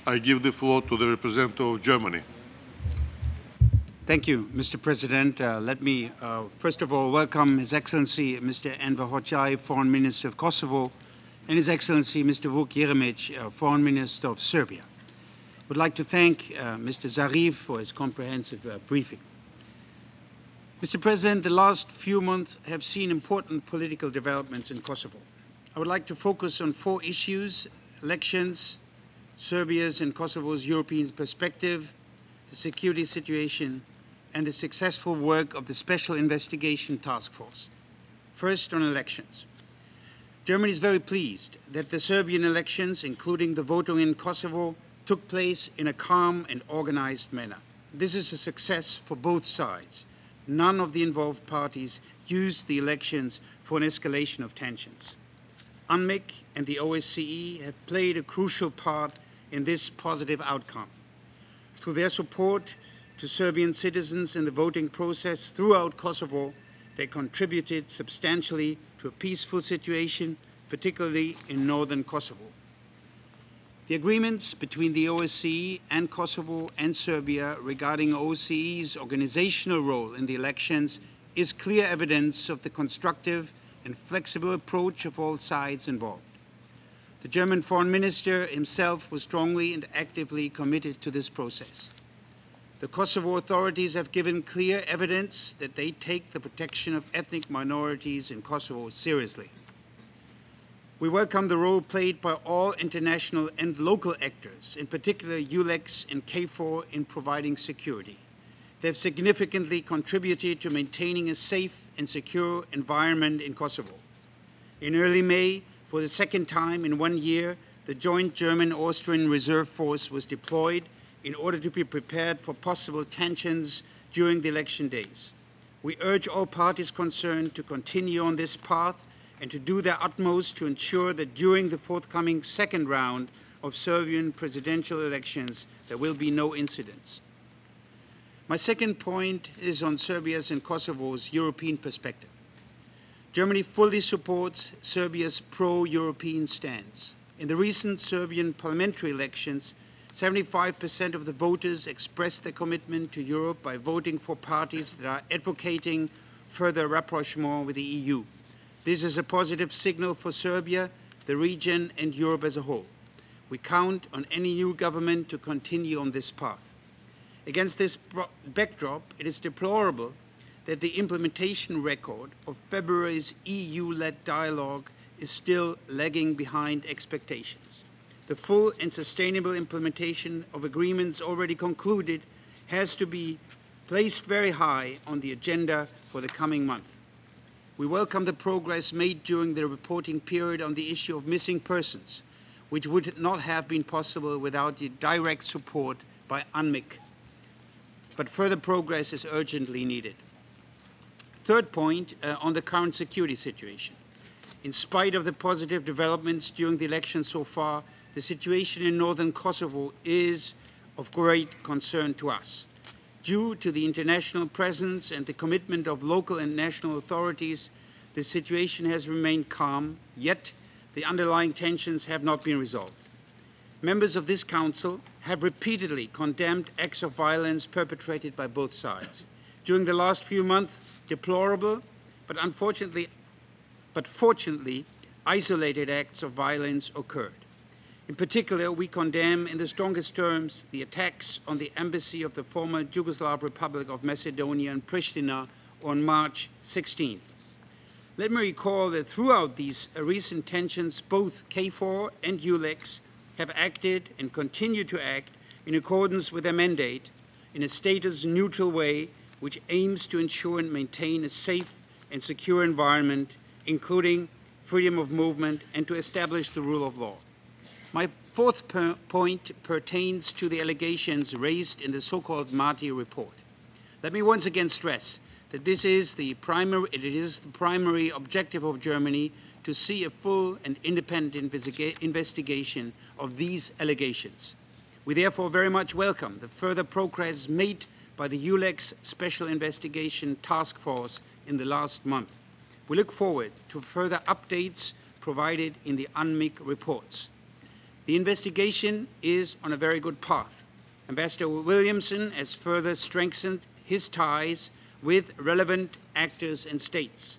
I give the floor to the representative of Germany. Thank you, Mr. President. Let me, first of all, welcome His Excellency Mr. Enver Hoxha, Foreign Minister of Kosovo, and His Excellency Mr. Vuk Jeremic, Foreign Minister of Serbia. I would like to thank Mr. Zarif for his comprehensive briefing. Mr. President, the last few months have seen important political developments in Kosovo. I would like to focus on 4 issues: elections, Serbia's and Kosovo's European perspective, the security situation, and the successful work of the Special Investigation Task Force. First, on elections. Germany is very pleased that the Serbian elections, including the voting in Kosovo, took place in a calm and organized manner. This is a success for both sides. None of the involved parties used the elections for an escalation of tensions. UNMIK and the OSCE have played a crucial part in this positive outcome. Through their support to Serbian citizens in the voting process throughout Kosovo, they contributed substantially to a peaceful situation, particularly in northern Kosovo. The agreements between the OSCE and Kosovo and Serbia regarding OSCE's organizational role in the elections is clear evidence of the constructive and flexible approach of all sides involved. The German Foreign Minister himself was strongly and actively committed to this process. The Kosovo authorities have given clear evidence that they take the protection of ethnic minorities in Kosovo seriously. We welcome the role played by all international and local actors, in particular ULEX and KFOR, in providing security. They have significantly contributed to maintaining a safe and secure environment in Kosovo. In early May, for the second time in 1 year, the joint German-Austrian reserve force was deployed in order to be prepared for possible tensions during the election days. We urge all parties concerned to continue on this path and to do their utmost to ensure that during the forthcoming second round of Serbian presidential elections, there will be no incidents. My second point is on Serbia's and Kosovo's European perspective. Germany fully supports Serbia's pro-European stance. In the recent Serbian parliamentary elections, 75% of the voters expressed their commitment to Europe by voting for parties that are advocating further rapprochement with the EU. This is a positive signal for Serbia, the region, and Europe as a whole. We count on any new government to continue on this path. Against this backdrop, it is deplorable that the implementation record of February's EU-led dialogue is still lagging behind expectations. The full and sustainable implementation of agreements already concluded has to be placed very high on the agenda for the coming month. We welcome the progress made during the reporting period on the issue of missing persons, which would not have been possible without the direct support by UNMIK. But further progress is urgently needed. Third point, on the current security situation. In spite of the positive developments during the election so far, the situation in northern Kosovo is of great concern to us. Due to the international presence and the commitment of local and national authorities, the situation has remained calm, yet the underlying tensions have not been resolved. Members of this Council have repeatedly condemned acts of violence perpetrated by both sides. During the last few months, deplorable, but fortunately, isolated acts of violence occurred. In particular, we condemn in the strongest terms the attacks on the embassy of the former Yugoslav Republic of Macedonia in Pristina on March 16th. Let me recall that throughout these recent tensions, both KFOR and ULEX have acted and continue to act in accordance with their mandate in a status-neutral way which aims to ensure and maintain a safe and secure environment, including freedom of movement, and to establish the rule of law. My fourth point pertains to the allegations raised in the so-called Marti report. Let me once again stress that it is the primary objective of Germany to see a full and independent investigation of these allegations. We therefore very much welcome the further progress made by the ULEX Special Investigation Task Force in the last month. We look forward to further updates provided in the UNMIK reports. The investigation is on a very good path. Ambassador Williamson has further strengthened his ties with relevant actors and states.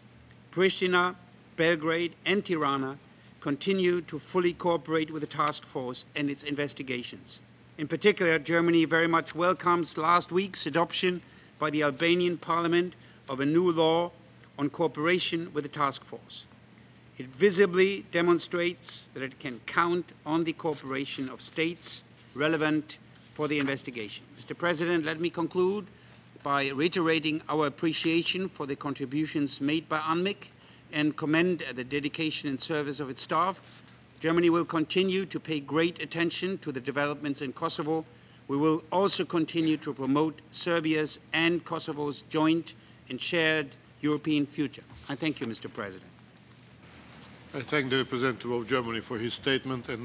Pristina, Belgrade, and Tirana continue to fully cooperate with the task force and its investigations. In particular, Germany very much welcomes last week's adoption by the Albanian Parliament of a new law on cooperation with the task force. It visibly demonstrates that it can count on the cooperation of states relevant for the investigation. Mr. President, let me conclude by reiterating our appreciation for the contributions made by UNMIK and commend the dedication and service of its staff. Germany will continue to pay great attention to the developments in Kosovo. We will also continue to promote Serbia's and Kosovo's joint and shared European future. I thank you, Mr. President. I thank the representative of Germany for his statement. And